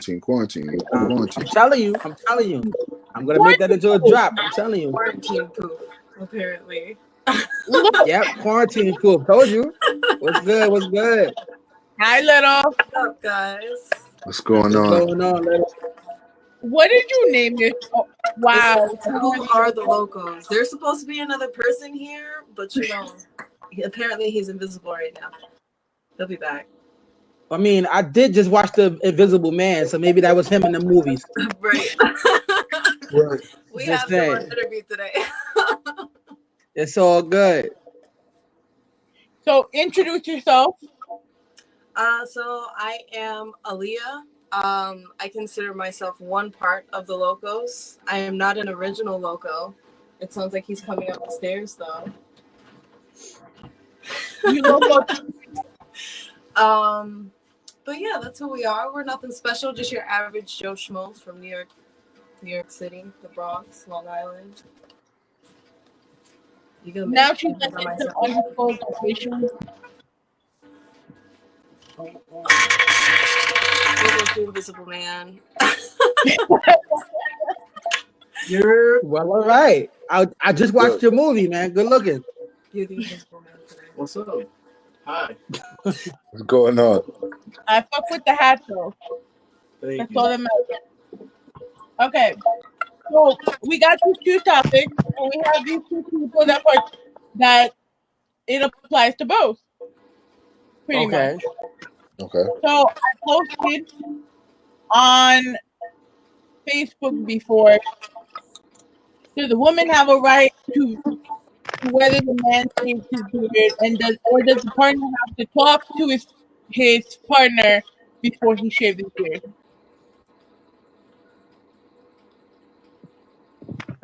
I'm telling you. I'm gonna make that into a Quarantine. drop. I'm telling you. Quarantine proof, apparently. Yep, quarantine proof. Told you. What's good? What's good? Hi, little. What's up, guys? What's going What's on? going on, little? What did you name this? Oh, wow. Who are the Locos? There's supposed to be another person here, but apparently he's invisible right now. He'll be back. I mean, I did just watch The Invisible Man, so maybe that was him in the movies. Right. Right. We Just have saying. no interview today. It's all good. So introduce yourself. So I am Aaliyah. I consider myself one part of the Locos. I am not an original Loco. It sounds like he's coming up the stairs though. You local. But yeah, that's who we are. We're nothing special, just your average Joe Schmoes from New York City, the Bronx, Long Island. Now she's like into undisclosed location. The Invisible Man. You're well, all right. I just watched your movie, man. Good looking. You're the Invisible Man today. What's up? Hi. What's going on? I fuck with the hat though. That's all that matters. Okay. So we got these two topics, and we have these two people that it applies to both. Pretty much. Okay. So I posted on Facebook before. Does the woman have a right to whether the man shaves his beard, and does the partner have to talk to his partner before he shaves his beard?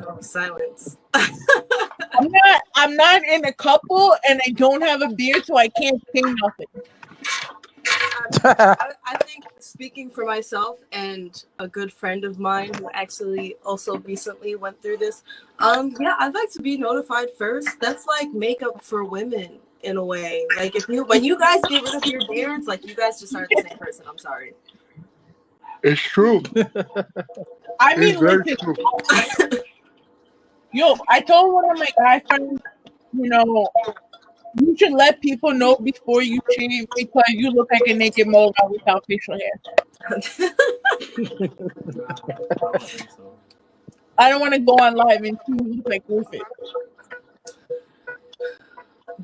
Oh, silence. I'm not in a couple, and I don't have a beard, so I can't say nothing. I think, speaking for myself and a good friend of mine who actually also recently went through this, yeah, I'd like to be notified first. That's like makeup for women in a way. Like when you guys get rid of your beards, like you guys just aren't the same person. I'm sorry. It's true. I mean, listen, yo, I told one of my guy friends, you should let people know before you shave because you look like a naked mole without facial hair. I don't want to go on live and see you look like Rufus.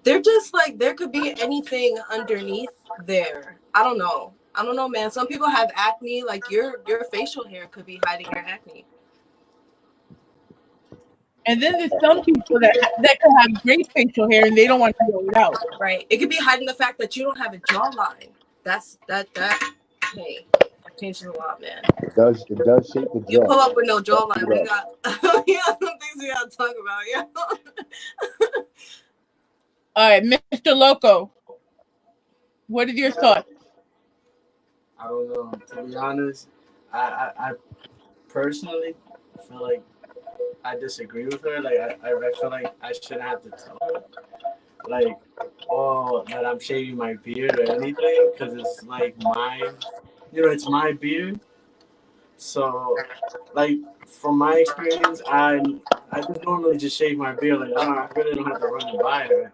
They're just like, there could be anything underneath there. I don't know, man. Some people have acne. Like your facial hair could be hiding your acne. And then there's some people that could have great facial hair and they don't want to go it out. Right. It could be hiding the fact that you don't have a jawline. Hey, that changes a lot, man. It does shape the jaw. You pull up with no jawline. We got some things we gotta talk about, yeah. All right, Mr. Loco, what are your thoughts? I don't know. To be honest, I personally feel like I disagree with her. Like I feel like I shouldn't have to tell her, like, that I'm shaving my beard or anything, because it's like mine. It's my beard. So, like, from my experience, I just normally just shave my beard. Like, I really don't have to run it by her.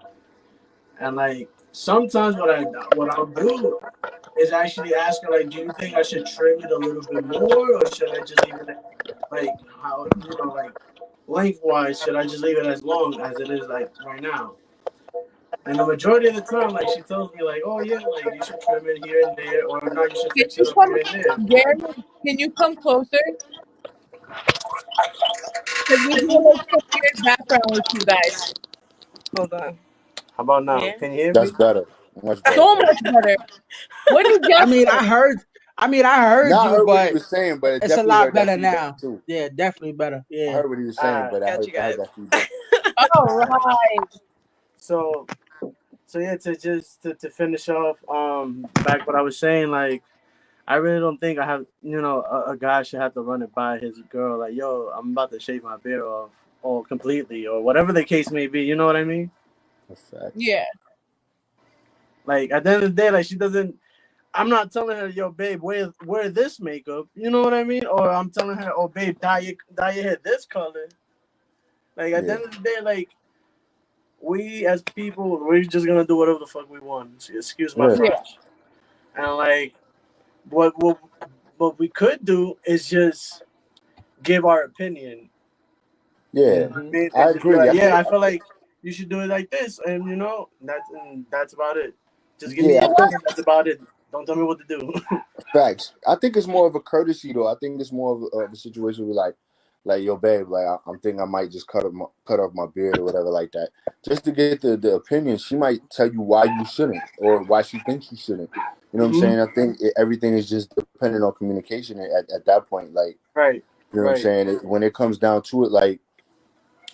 And like sometimes what I'll do is actually ask her, like, do you think I should trim it a little bit more, or should I just leave it like how like lengthwise? Should I just leave it as long as it is like right now? And the majority of the time, like, she tells me, like, oh yeah, like you should trim it here and there, or no, you should fix it up here and there. Can you come closer? Because we do like some weird background with you guys. Hold on. How about now? Yeah. Can you hear me? That's better. Much better. So much better. What did you? I heard Now, I you, heard what but he was saying, but it's a lot better that now. too. Yeah, definitely better. I Yeah. heard what he was saying, but I heard that feedback. All right. So yeah, to finish off, back what I was saying, like, I really don't think I have, a guy should have to run it by his girl, like, yo, I'm about to shave my beard off, or completely, or whatever the case may be. You know what I mean? That's fact. Yeah. Like, at the end of the day, like, she doesn't. I'm not telling her, yo, babe, wear this makeup. You know what I mean? Or I'm telling her, oh, babe, dye your hair this color. Like at the end of the day, like we as people, we're just gonna do whatever the fuck we want. Excuse my French. And like what we could do is just give our opinion. Yeah, And I just be agree. like, yeah, I feel like you should do it like this, and that's about it. Just give me Yeah, your I think opinion. That's about it. Don't tell me what to do. facts. I think it's more of a courtesy though. I think it's more of a situation where like yo, babe, like I'm thinking I might just cut off my beard or whatever like that, just to get the opinion. She might tell you why you shouldn't or why she thinks you shouldn't. You know what I'm saying? I think everything is just dependent on communication at that point. Like, Right. you know what I'm saying? When it comes down to it, like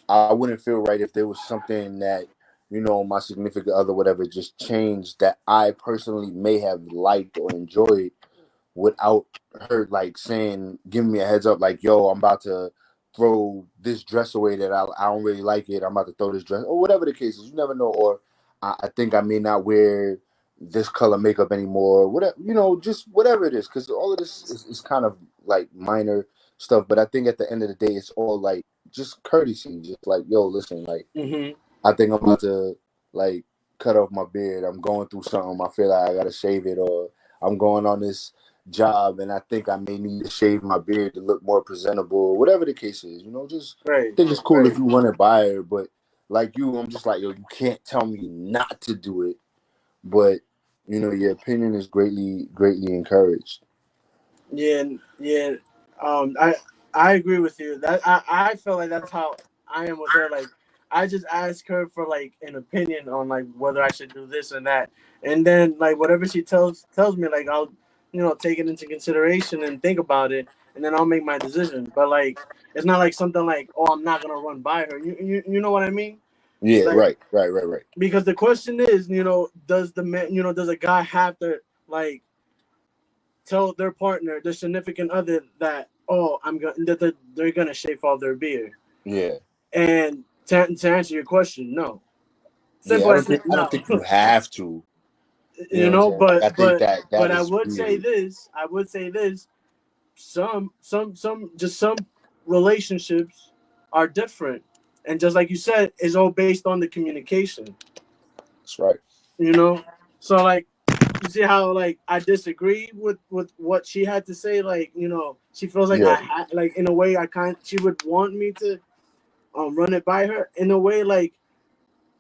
I wouldn't feel right if there was something that, my significant other, whatever, just changed that I personally may have liked or enjoyed without her like saying, giving me a heads up, like, yo, I'm about to throw this dress away that I don't really like it. I'm about to throw this dress or whatever the case is. You never know. Or I think I may not wear this color makeup anymore. Whatever, just whatever it is. Because all of this is kind of like minor stuff. But I think at the end of the day, it's all like just courtesy. Just like, yo, listen, like, I think I'm about to like cut off my beard. I'm going through something. I feel like I gotta shave it, or I'm going on this job and I think I may need to shave my beard to look more presentable. Whatever the case is, just think it's cool if you run it by her. But like you, I'm just like, yo, you can't tell me not to do it. But your opinion is greatly encouraged. Yeah. I agree with you. That I feel like that's how I am with her. Like I just ask her for like an opinion on like whether I should do this and that, and then like whatever she tells me, like I'll take it into consideration and think about it, and then I'll make my decision. But like it's not like something like, oh, I'm not gonna run by her. You know what I mean? Yeah, like, right. Because the question is, does the man, does a guy have to like tell their partner, their significant other, that they're gonna shave off their beard? Yeah. And to answer your question, no. Yeah, Simple as I no. don't think you have to. But I think that I is would say weird. this. Some relationships are different, and just like you said, it's all based on the communication. That's right. So like, you see how like I disagree with what she had to say. Like, she feels like like in a way she would want me to run it by her. In a way, like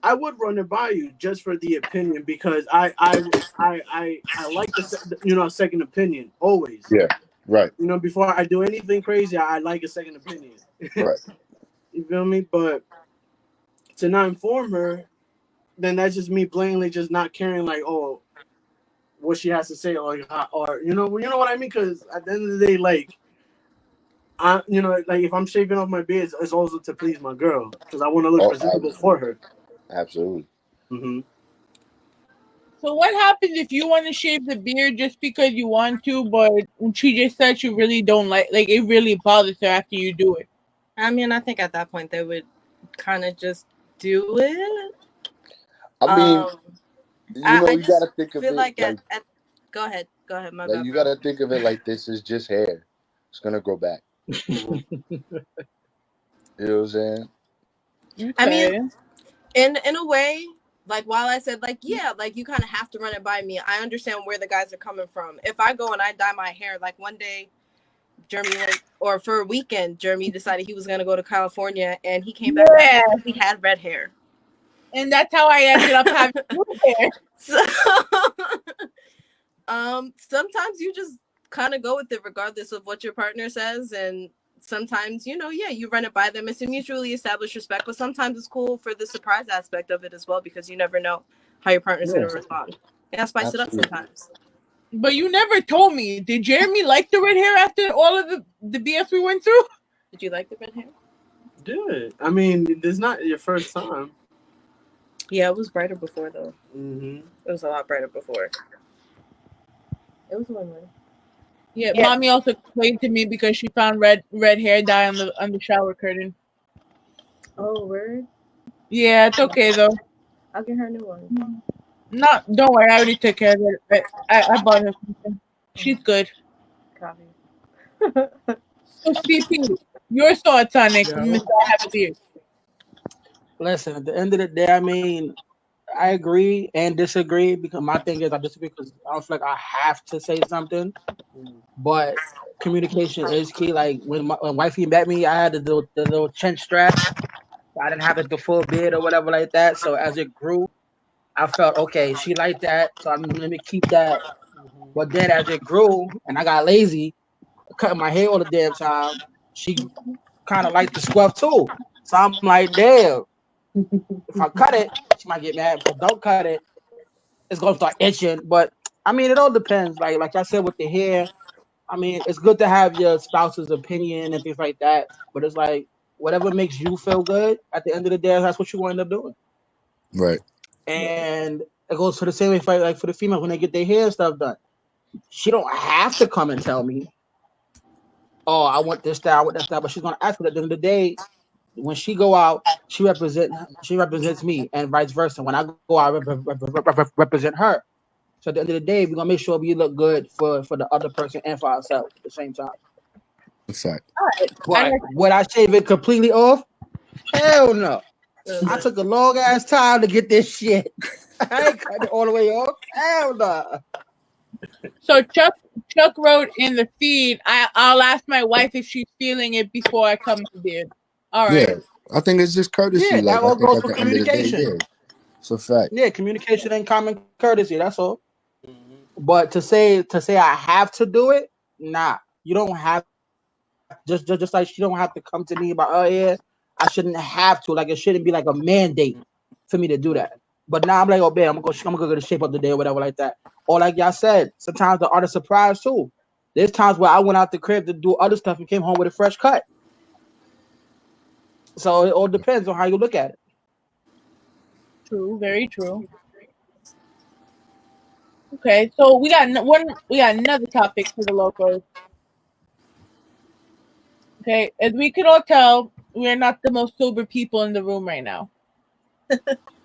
I would run it by you just for the opinion, because I like the second opinion always. Yeah. Right. Before I do anything crazy, I like a second opinion. Right. You feel me? But to not inform her, then that's just me blatantly just not caring, like, oh, what she has to say, or you know what I mean? Because at the end of the day, like, like if I'm shaving off my beard, it's also to please my girl, because I want to look presentable for her. Absolutely. So what happens if you want to shave the beard just because you want to, but she just said you really don't like it really bothers her after you do it? I mean, I think at that point they would kind of just do it. I mean, you gotta think of it like go ahead, my bad. You gotta think of it like this is just hair. It's gonna grow back. You know what I'm saying? Okay. I mean, in a way, like while I said like, yeah, like you kind of have to run it by me, I understand where the guys are coming from. If I go and I dye my hair, like one day Jeremy went, or for a weekend, Jeremy decided he was going to go to California, and he came back and he had red hair. And that's how I ended up having blue hair. So, sometimes you just kind of go with it regardless of what your partner says, and sometimes, you run it by them. It's a mutually established respect, but sometimes it's cool for the surprise aspect of it as well, because you never know how your partner's going to respond. And I spice it up sometimes. But you never told me. Did Jeremy like the red hair after all of the BS we went through? Did you like the red hair? Good. I mean, it's not your first time. Yeah, it was brighter before, though. Mm-hmm. It was a lot brighter before. It was one way. Yeah, Mommy also explained to me because she found red hair dye on the shower curtain. Oh, word? Yeah, it's okay though. I'll get her a new one. Don't worry. I already took care of it. I bought her something. She's good. Copy. So, CP, your thoughts on it, Yeah. Mr. I Have a Beard. Listen, at the end of the day, I mean, I agree and disagree because my thing is I disagree because I don't feel like I have to say something, but communication is key. Like when wifey met me, I had the little chin strap. I didn't have like the full beard or whatever like that. So as it grew, I felt okay. She liked that, so let me keep that. But then as it grew and I got lazy, cutting my hair all the damn time, she kind of liked the scruff too. So I'm like, damn, if I cut it, she might get mad. If I don't cut it, it's gonna start itching. But I mean, it all depends. Like I said with the hair, I mean, it's good to have your spouse's opinion and things like that. But it's like whatever makes you feel good. At the end of the day, that's what you end up doing. Right. And it goes for the same way for like for the females when they get their hair and stuff done. She don't have to come and tell me, oh, I want this style, I want that style, but she's gonna ask me. At the end of the day, when she go out, she represents me, and vice versa. When I go out, I represent her. So at the end of the day, we're gonna make sure we look good for the other person and for ourselves at the same time. In fact. All right. But would I shave it completely off? Hell no. I took a long ass time to get this shit. I ain't cut it all the way off. Hell no. So Chuck wrote in the feed, I'll ask my wife if she's feeling it before I cut my beard. All right. Yeah. I think it's just courtesy. Yeah, that Like I all think goes at for the end of the day, communication. yeah. It's a fact. Yeah, communication and common courtesy. That's all. But to say I have to do it, nah. You don't have just like she don't have to come to me about, oh yeah, I shouldn't have to. Like it shouldn't be like a mandate for me to do that. But now I'm like, oh man, I'm gonna go get a shape up today or whatever like that. Or like y'all said, sometimes the art of surprise too. There's times where I went out the crib to do other stuff and came home with a fresh cut. So it all depends on how you look at it. True, very true. Okay, so we got another topic for the locals. Okay, as we could all tell, we are not the most sober people in the room right now.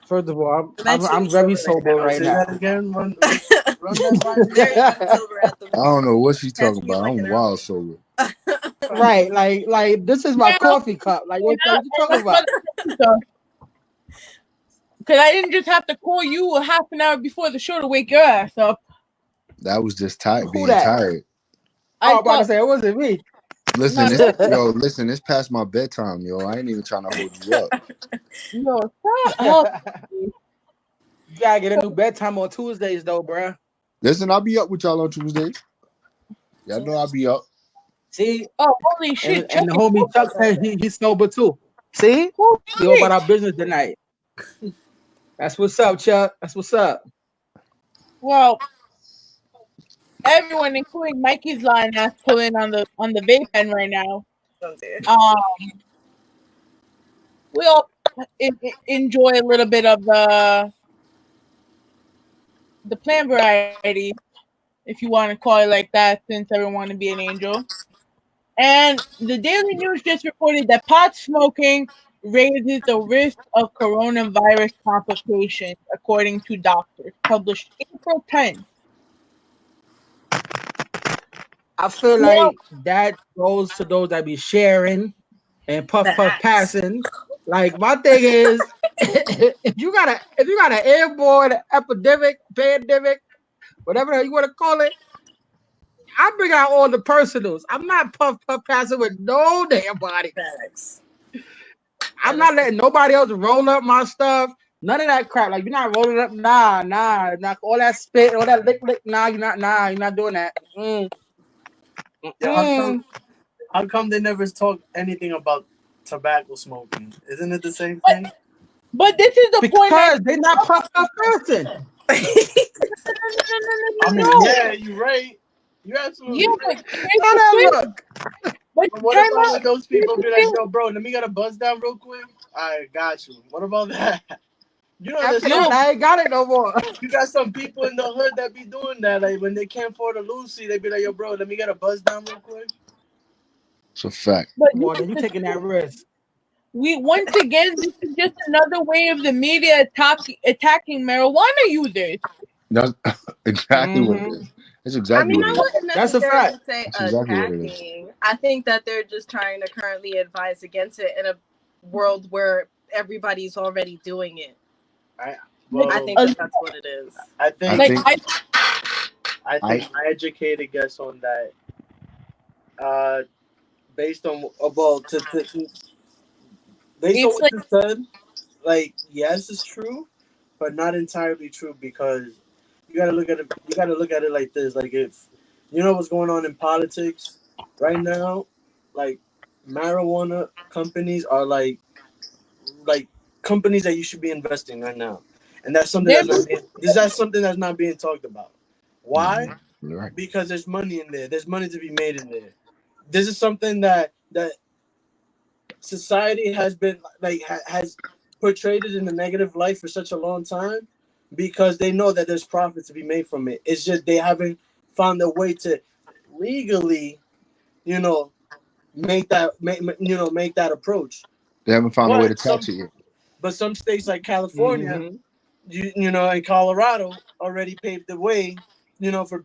First of all, I'm very sober right now. Again, run that by me. Very sober at the I don't know what she's talking about. I'm wild sober. Right, like this is my coffee cup. Like what you talking about? Because I didn't just have to call you a half an hour before the show to wake your ass up. That was just tired. Being that? tired. I was about to say it wasn't me. Listen, listen, it's past my bedtime, yo. I ain't even trying to hold you up. No, stop. You gotta get a new bedtime on Tuesdays though, bruh. Listen, I'll be up with y'all on Tuesdays. Y'all know I'll be up. See? Oh, holy shit. And the homie Chuck said he's sober too. See? We all about our business tonight. That's what's up, Chuck. That's what's up. Well, everyone, including Mikey's line, that's pulling on the vape pen right now. We all enjoy a little bit of the plant variety, if you want to call it like that, since everyone want to be an angel. And the Daily News just reported that pot smoking raises the risk of coronavirus complications, according to doctors, published April 10th. I feel like that goes to those that be sharing and puff passing. Like my thing is, if you got an airborne epidemic, pandemic, whatever you want to call it, I bring out all the personals. I'm not puff passing with no damn body. I'm not letting nobody else roll up my stuff. None of that crap. Like you're not rolling up. Nah. Not all that spit, all that lick. Nah, you're not doing that. Yeah, how come they never talk anything about tobacco smoking? Isn't it the same thing? But this is the point that they're not puff person. I mean, yeah, you're right. You're absolutely right. But what about when those people be like, yo, bro, let me get a buzz down real quick? I got you. What about that? You know, I ain't got it no more. You got some people in the hood that be doing that. Like when they can't afford a Lucy, they be like, yo, bro, let me get a buzz down real quick. It's a fact. But then you taking that risk. once again, this is just another way of the media attacking marijuana users. That's exactly what it Mm-hmm. is. That's I exactly mean, what I it is. wouldn't That's a necessarily fact. say That's exactly what it is. attacking. I think that they're just trying to currently advise against it in a world where everybody's already doing it. I Like, I well, think that that's what it is. I I think like think I I think my educated guess on that, uh, based on well, based on it's what like you said, like yes, it's true, but not entirely true because you got to look at it. You got to look at it like this: like if you know what's going on in politics right now, like marijuana companies are like companies that you should be investing right now, and that's something they're that's something that's not being talked about. Why? you're right. Because there's money in there. There's money to be made in there. This is something that society has been like has portrayed it in a negative light for such a long time because they know that there's profit to be made from it. It's just they haven't found a way to legally, you know, make that approach. They haven't found a way to But tax it yet. some states like California, Mm-hmm. you know, and Colorado already paved the way, you know, for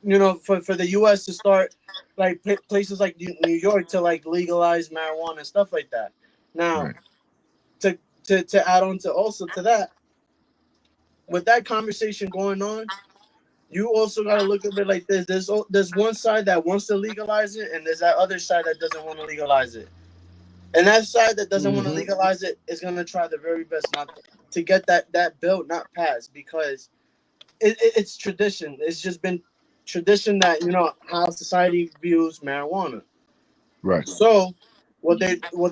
you know, for the U.S. to start like places like New York to like legalize marijuana and stuff like that. Now, Right. to to add on to also to that, with that conversation going on, you also got to look at it like this. There's one side that wants to legalize it, and there's that other side that doesn't want to legalize it. And that side that doesn't want to Mm-hmm. legalize it is gonna try the very best not to get that bill not passed because it's tradition. It's just been tradition that you know how society views marijuana. Right. So what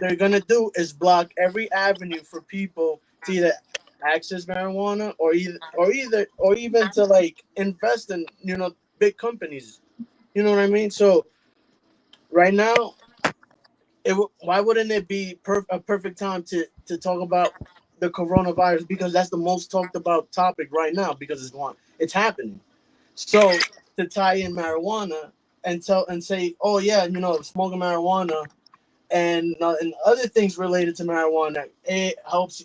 they're gonna do is block every avenue for people to either access marijuana or even to like invest in you know big companies. You know what I mean? So right now, why wouldn't it be a perfect time to talk about the coronavirus because that's the most talked about topic right now because it's happening. So to tie in marijuana and say, oh yeah, you know, smoking marijuana and other things related to marijuana, it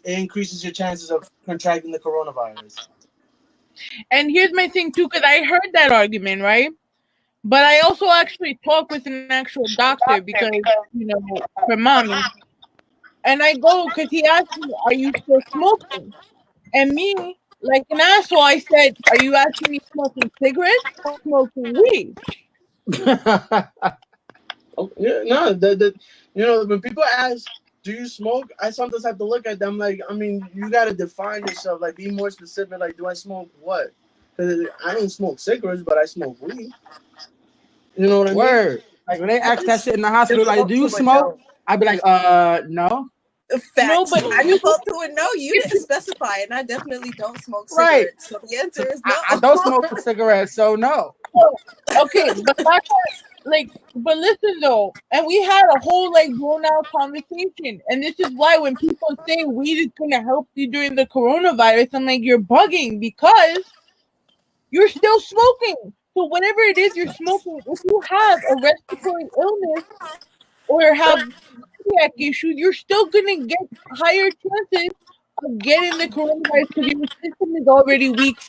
increases your chances of contracting the coronavirus. and here's my thing too, because I heard that argument, right? But I also actually talked with an actual doctor because, for mommy. And I go, because he asked me, are you still smoking? And me, like an asshole, I said, are you asking me smoking cigarettes or smoking weed? Oh, yeah, no, you know when people ask, "Do you smoke?" I sometimes have to look at them like, I mean, you got to define yourself, like be more specific. Like, do I smoke what? 'Cause I don't smoke cigarettes, but I smoke weed. You know what I mean? Word. Like, When they I ask that just shit in the hospital, like, default do to you a smoke? no. I'd be like, no. No, Facts. but I you, default to a no. You didn't specify, and I definitely don't smoke Right. cigarettes. So the answer So is no. I don't smoke cigarettes, so no. okay, but back like, but listen though, and we had a whole like blown out conversation, and this is why when people say weed is gonna help you during the coronavirus, I'm like, you're bugging because you're still smoking. So whatever it is you're smoking, if you have a respiratory illness or have cardiac issue, you're still gonna get higher chances of getting the coronavirus because your system is already weak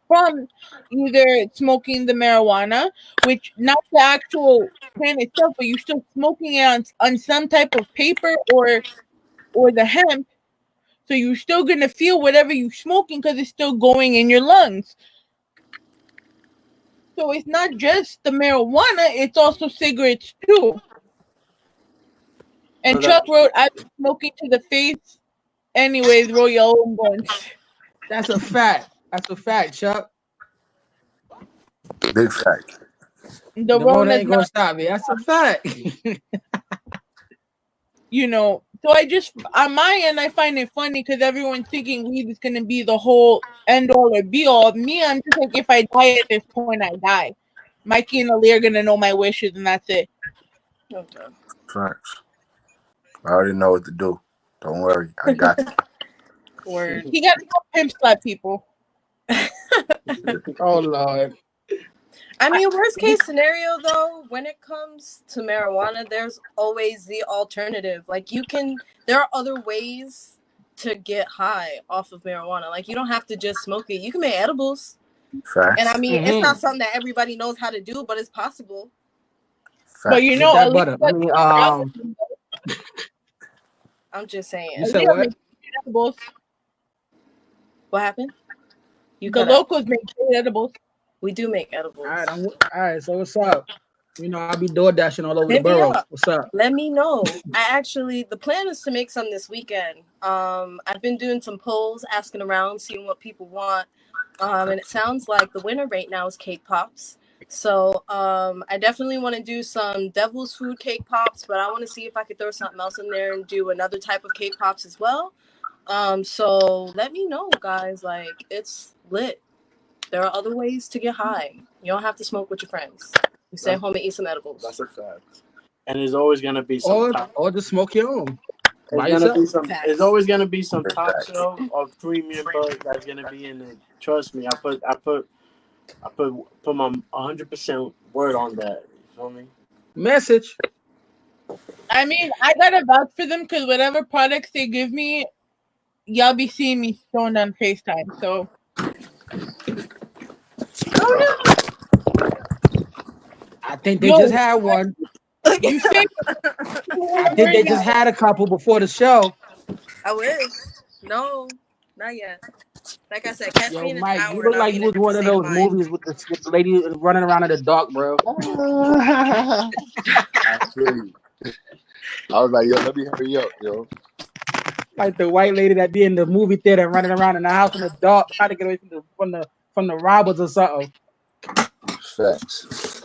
from either smoking the marijuana, which not the actual plant itself, but you're still smoking it on some type of paper or the hemp. So you're still gonna feel whatever you're smoking because it's still going in your lungs. So it's not just the marijuana; it's also cigarettes too. And so that Chuck wrote, "I've been smoking to the face." Anyways, roll your own blunts. That's a fact. That's a fact, Chuck. Big fact. The The road Rona's ain't gonna not, stop me. That's a fact. So I just, on my end, I find it funny because everyone's thinking weed is going to be the whole end all or be all. Me, I'm just like, if I die at this point, I die. Mikey and Ali are going to know my wishes, and that's it. Okay. Facts. I already know what to do. Don't worry. I got Word. He got to pimp slap people. Oh Lord. I mean, worst case scenario though, when it comes to marijuana, there's always the alternative. Like there are other ways to get high off of marijuana. Like you don't have to just smoke it. You can make edibles. And I Facts. mean, it's not something that everybody knows how to do, but it's possible. But you With know, that butter. I mean, I'm just saying. you said what? edibles. What happened? The Locos make edibles. We do make edibles. All right. So what's up? You know, I'll be door dashing all over the borough. What's up? Let me know. The plan is to make some this weekend. I've been doing some polls, asking around, seeing what people want. And it sounds like the winner right now is cake pops. So I definitely want to do some devil's food cake pops, but I want to see if I could throw something else in there and do another type of cake pops as well. So let me know, guys. Like, it's lit. There are other ways to get high. You don't have to smoke with your friends. You stay home and eat some edibles. That's a fact. And there's always gonna be some or just smoke your own. There's always gonna be some top shelf of premium bud that's gonna be in it. Trust me, I put my 100% word on that. You feel me? Message. I mean, I gotta vouch for them because whatever products they give me, y'all be seeing me showing on FaceTime. So. I think they just had one. You think? I think they just had a couple before the show. I wish. No, not yet. Like I said, catch me in an Mike, hour. you look like you was one of those movies with the lady running around in the dark, bro. I feel you. I was like, yo, let me hurry up, yo. Like the white lady that be in the movie theater running around in the house in the dark, trying to get away from the robbers or something. Facts.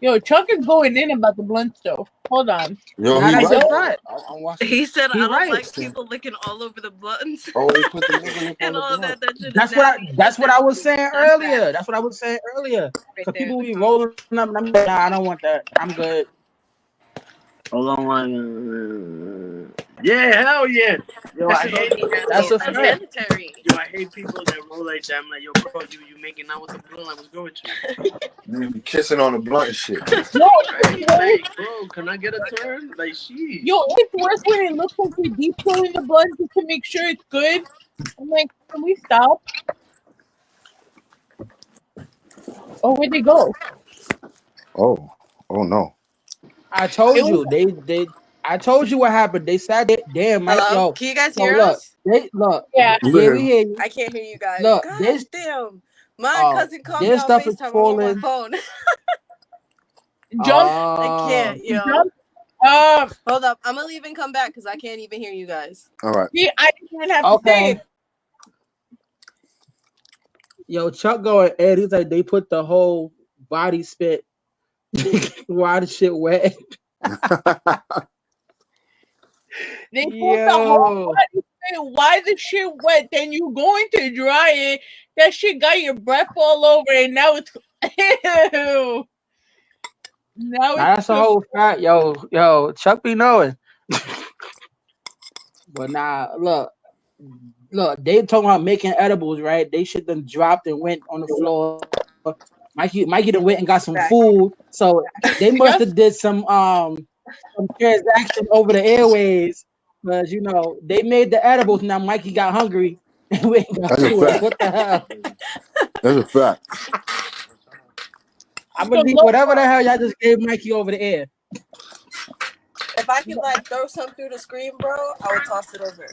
Yo, Chuck is going in about the blunt stove. Hold on. Yo, he right. I'm watching. He said, "I don't like people licking all over the buttons." Oh, he put the and all that. That's what I was saying earlier. That's what I was saying earlier. Because people be rolling up, and I'm like, nah, I don't want that. I'm good. Hold on one. Yeah, hell yeah. Yo, I hate that's a fact. Yo, I hate people that roll like that. I'm like, yo, bro, you making out with the blunt? Like, what's good with you? You be kissing on the blunt and shit. Yo, like, bro, can I get a turn? Like, sheesh. Yo, it's worse when it looks like you're deep throating the blunt just to make sure it's good. I'm like, can we stop? Oh, where'd they go? Oh no. I told you I told you what happened. They sat there. Damn, Mike. Hello? Yo, can you guys hear us? Yeah, we hear you. I can't hear you guys. Look, God damn. My cousin called me on FaceTime on my phone. Jump. I can't, yo. Jump. Hold up. I'm gonna leave and come back because I can't even hear you guys. All right. See, I didn't have to say it. Yo, Chuck going Ed. He's like, they put the whole body spit while the shit wet. They put the whole body spit. Why the shit wet? Then you going to dry it. That shit got your breath all over, and now it's ew. Now that's a whole fact. Yo, Chuck be knowing. But nah, look, they talking about making edibles, right? They shit done dropped and went on the floor. Mikey done went and got some food. So they must have did some transaction over the airways. Because they made the edibles. Now Mikey got hungry and went and got food. Like, what the hell? That's a fact. I believe whatever the hell y'all just gave Mikey over the air. If I could throw something through the screen, bro, I would toss it over.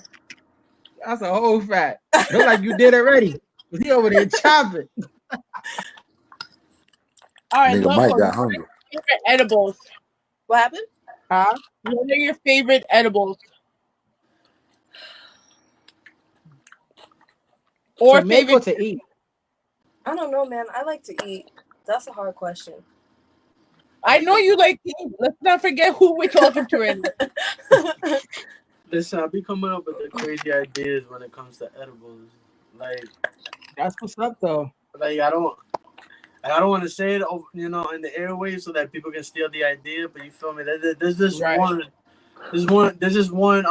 That's a whole fact. Look like you did already. He over there chopping. All right, nigga Mike got hungry. Favorite edibles. What happened? Huh? What are your favorite edibles? Or favorite to eat? I don't know, man. I like to eat. That's a hard question. I know you like to eat. Let's not forget who we're talking to right now. Listen, I be coming up with the crazy ideas when it comes to edibles. Like, that's what's up, though. Like, I don't want to say it, in the airwaves so that people can steal the idea. But you feel me? There's this one. There's this one.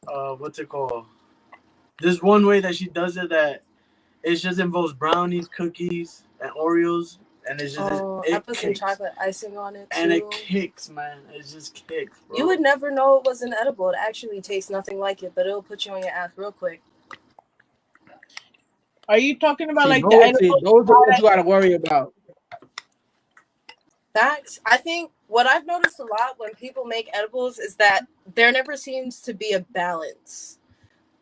What's it called? There's one way that she does it that it just involves brownies, cookies, and Oreos, and it's just I it put some kicks. chocolate icing on it too. And it kicks, man. It just kicks, bro. You would never know it was an edible. It actually tastes nothing like it, but it'll put you on your ass real quick. Are you talking about See, like the those edibles? are what you gotta worry about. Facts. I think what I've noticed a lot when people make edibles is that there never seems to be a balance.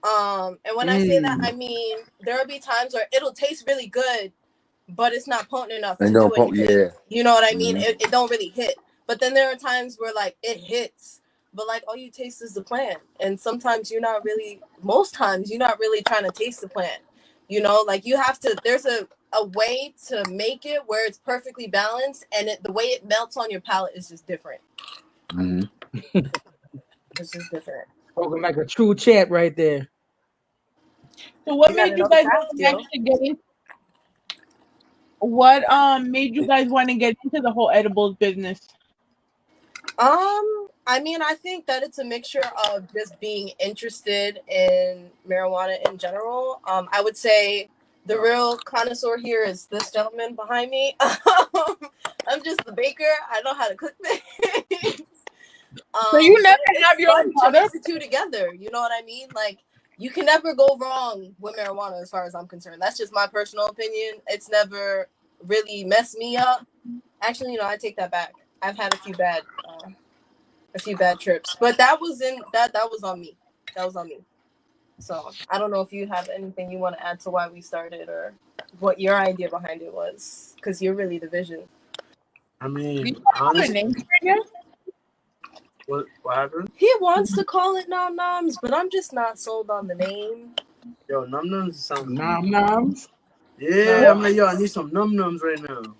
And when I say that, I mean there will be times where it'll taste really good, but it's not potent enough And to do don't anything. yeah. You know what I mean? It don't really hit. But then there are times where like it hits, but like all you taste is the plant. And sometimes most times you're not really trying to taste the plant. You know, like you have to, there's a way to make it where it's perfectly balanced, and the way it melts on your palate is just different. It's just different. Spoken like a true champ right there. So what You gotta made you know the guys craft, want to yo. actually get in? What made you guys want to get into the whole edibles business? I mean, I think that it's a mixture of just being interested in marijuana in general. I would say the real connoisseur here is this gentleman behind me. I'm just the baker. I know how to cook things. So you never but have it's your own fun to product? mix the two together. You know what I mean? Like you can never go wrong with marijuana, as far as I'm concerned. That's just my personal opinion. It's never really messed me up. Actually, you know, I take that back. I've had a few bad trips, but that was on me. That was on me. So I don't know if you have anything you want to add to why we started or what your idea behind it was, because you're really the vision. I mean, You have a honestly, name for it yet? what happened? He wants to call it Nom Noms, but I'm just not sold on the name. Yo, Num Nums sounds Nom noms. Yeah, I'm like, yo, I need some Num Nums right now.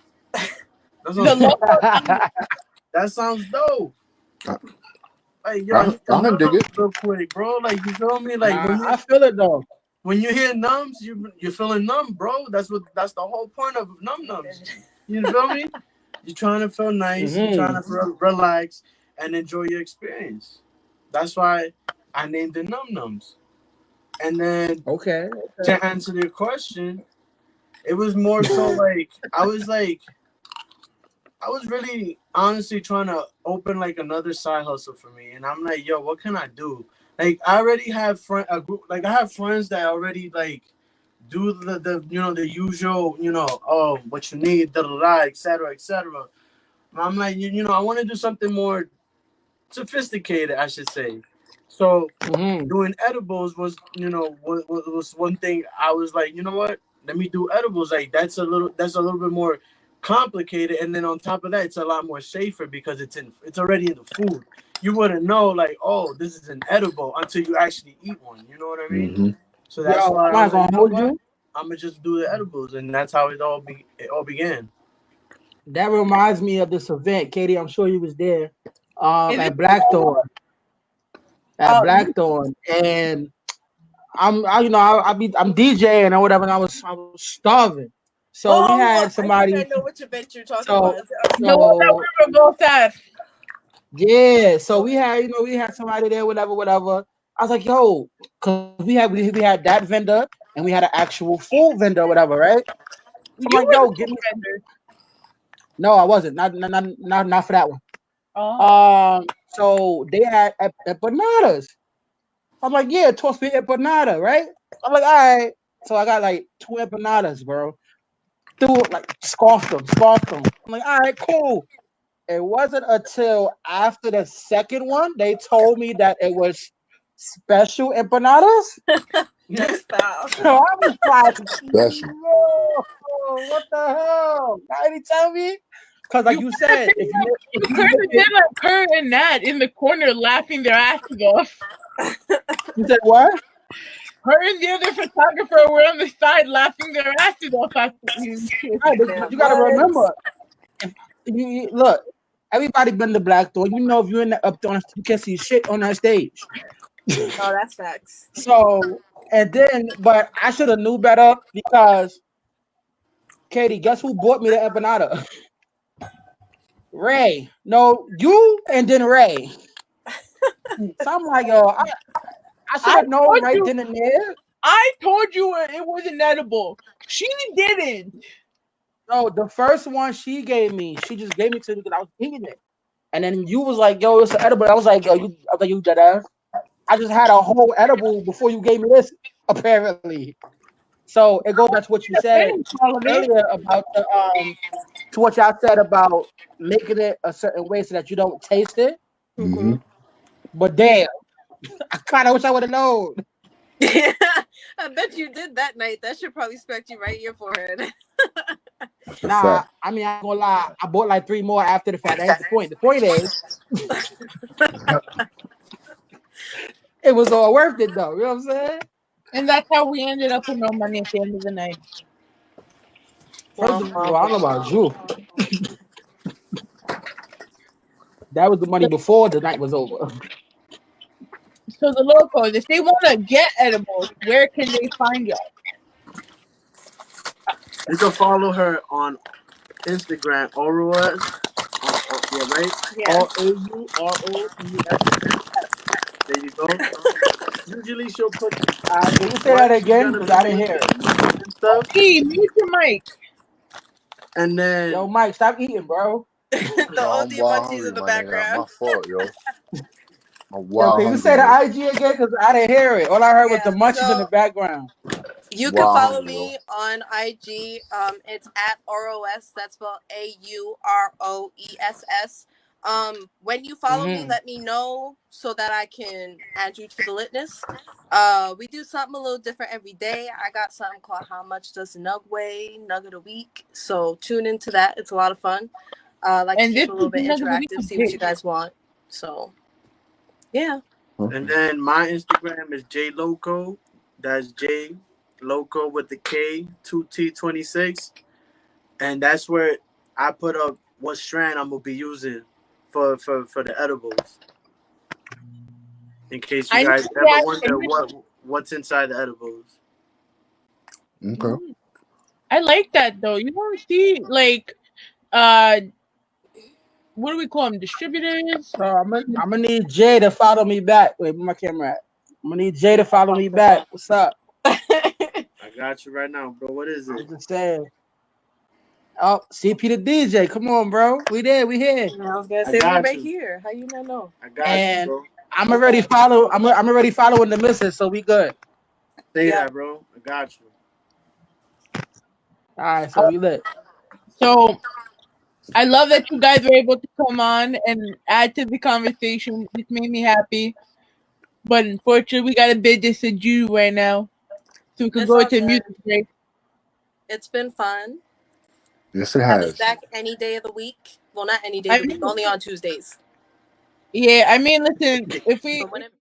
That sounds dope. Like, yo, I need some I dig Nums it. real quick, bro. Like, you feel me? Like, I feel it though. when you hear Nums, you're feeling numb, bro. That's the whole point of Num Nums. You feel me? You're trying to feel nice. You're trying to relax and enjoy your experience. That's why I named it Num Nums. And then to answer your question, it was more so like I was really honestly trying to open like another side hustle for me, and I'm like, yo, what can I do? Like I already have a group, like I have friends that already like do the the usual, what you need, etc. etc. I'm like, I want to do something more sophisticated, I should say. So doing edibles was, was one thing. I was like, you know what? Let me do edibles. Like that's a little bit more complicated, and then on top of that, it's a lot more safer because it's already in the food. You wouldn't know like, oh, this is an edible until you actually eat one. You know what I mean? So that's why I was like, you know what? I'm gonna just do the edibles, and that's how it all began. That reminds me of this event, Katie. I'm sure you was there. At Blackthorn. And I'm DJing or whatever, and I was starving. So we had somebody. I think I know which event you're talking about. The one that we were both at. Yeah, so we had somebody there, whatever. I was like, yo, because we had that vendor and we had an actual food vendor, whatever, right? So I'm like, yo, give me vendor. No, I wasn't. Not for that one. So they had empanadas. I'm like, yeah, toss me empanada, right? I'm like, all right. So I got like 2 empanadas, bro. Scoffed them. I'm like, all right, cool. It wasn't until after the second one they told me that it was special empanadas. That's foul. So I was like, what the hell? Why did he tell me? Because like you said, if you could have been like her and Nat in the corner laughing their asses off. You said what? Her and the other photographer were on the side laughing their asses off after you. But you gotta remember, look, everybody been to Blackthorn. You know, if you're in the Upthorn, you can see shit on that stage. Oh, that's facts. So, but I should have knew better because, Katie, guess who bought me the empanada? Ray. No, you and then Ray. So I'm like, yo, I should have known right then and there. I told you it wasn't edible. She didn't. No, the first one she gave me, she just gave me to me because I was eating it. And then you was like, "Yo, it's an edible." I was like, "Yo, you," I was like, "You dead ass." I just had a whole edible before you gave me this, apparently. So it goes back to what you I said finished all of it. earlier about the to what y'all said about making it a certain way so that you don't taste it. Mm-hmm. But damn, I kind of wish I would have known. I bet you did that night. That should probably smacked you right in your forehead. That's a Nah, fact. I mean, I ain't gonna lie. I bought like 3 more after the fact. That's the point. The point is, it was all worth it though. You know what I'm saying? And that's how we ended up with no money at the end of the night. First of all, I don't know about you. That was the money before the night was over. So the Locos, if they want to get edibles, where can they find y'all? You can follow her on Instagram, Rawrrzone. Yeah, right? Yeah. Rawrose. There you go. Usually she'll put Can you say what that she's again? gonna Because be I didn't hear it. using and stuff. Hey, mute your mic. And Yo, then Mike, stop eating, bro. The Yo, I'm OD wild munchies hungry, in the my nigga. My background. fault, yo. I'm Yo, wild can you hungry, say the nigga. IG again? Because I didn't hear it. All I heard was the Yeah, munchies in the so background. you can Wild follow hungry, yo. me on IG. It's at ROS. That's spelled AUROESS. When you follow me, Mm-hmm. let me know so that I can add you to the lit list. We do something a little different every day. I got something called How Much Does a Nug Weigh? Nug of the Week. So tune into that. It's a lot of fun. Like to And keep this it a is little bit another week interactive, of see what this. you guys want. So yeah. and then my Instagram is JLoko. That's J Loco with the K 2T26. And that's where I put up what strand I'm gonna be using for the edibles. In case you I know guys ever that. wonder what's inside the edibles. Okay. I like that though. You don't see like uh what do we call them? Distributors? So I'm gonna need Jay to follow me back. Wait, where my camera at? I'm gonna need Jay to follow me back. What's up? I got you right now, bro. What is it? I'm just saying. Oh, CP the DJ. Come on, bro. We there. We here. I was gonna I say we got right you. here. How you not know? I got you, And bro. I'm already follow. I'm already following the missus, so we good. Say Yeah. that, bro. I got you. All right, so we lit. So I love that you guys were able to come on and add to the conversation. This made me happy. But unfortunately, we got to bid this adieu right now. So we can It's go all to a good. music break. It's been fun. Yes, it Have me has. back any day of the week. Well, not any day I of the week, mean, only on Tuesdays. yeah, I mean, listen, if we But when it